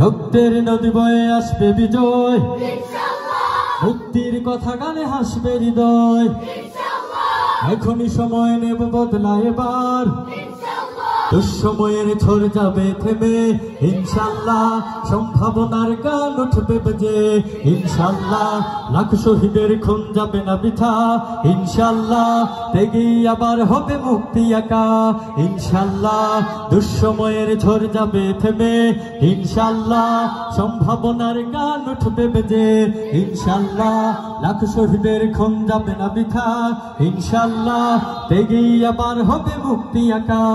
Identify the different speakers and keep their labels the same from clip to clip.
Speaker 1: রক্তের নদী বয়ে আসবে বিজয়, মুক্তির কথা গানে হাসবে হৃদয়। এখনই সময় নেব বদলা এবার, দুঃসময়ের ঝড় যাবে থেমে ইনশাল্লাহ। সম্ভাবনার গান উঠবে বেজে ইনশাল্লাহ। লাখ শহীদের খুন যাবে না বৃথা ইনশাল্লাহ। ত্যাগেই আবার হবে মুক্তি একা ইনশাল্লাহ। দুঃসময়ের ঝড় যাবে থেমে ইনশাল্লাহ। সম্ভাবনার গান উঠবে বেজে ইনশাল্লাহ। লাখ শহীদের খুন যাবে না বৃথা ইনশাল্লাহ। ত্যাগেই আবার হবে মুক্তি একা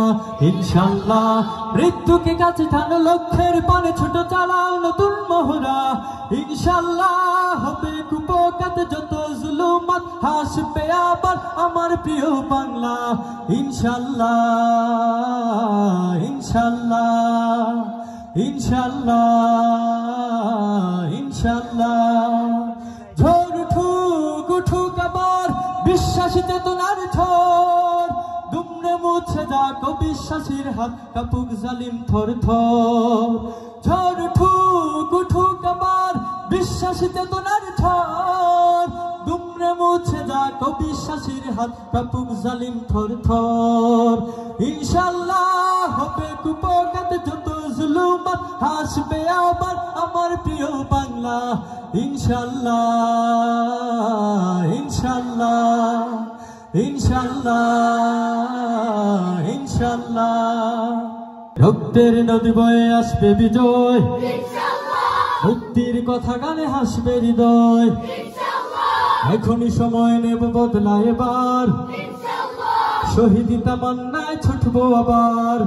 Speaker 1: ইনশাল্লাহ। মৃত্যুকে কাছে টানো, লক্ষ্যের পানে ছোট চালাও নতুন মহড়া ইনশাল্লাহ। হবে কুপকাত যত জুলুমাত, হাসবে আবার আমার প্রিয় বাংলা ইনশাল্লাহ ইনশাল্লাহ ইনশাল্লাহ ইনশাল্লাহ। ঝড় উঠুক উঠুক আবার বিশ্বাসী চেতনার ঝড়, দুমড়ে মুছে যাক বিশ্বাসীর হাত, কাপুক জালিম থর থর। ঝড় উঠুক উঠুক আবার বিশ্বাসী চেতনার ঝড়, দুমড়ে মুছে যাক বিশ্বাসীর হাত, কাপুক জালিম থর থর। ইনশাল্লাহ হবে কুপকাত যত জুলুমাত, হাসবে আবার আমার প্রিয় বাংলা ইনশাল্লাহ ইনশাল্লাহ ইনশাল্লাহ ইনশাল্লাহ। রক্তের নদী বয়ে আসবে বিজয়, মুক্তির কথা গানে হাসবে হৃদয়। এখনই সময় নেব বদলা এবার, শহীদ তামান্নায় ছুটবো আবার।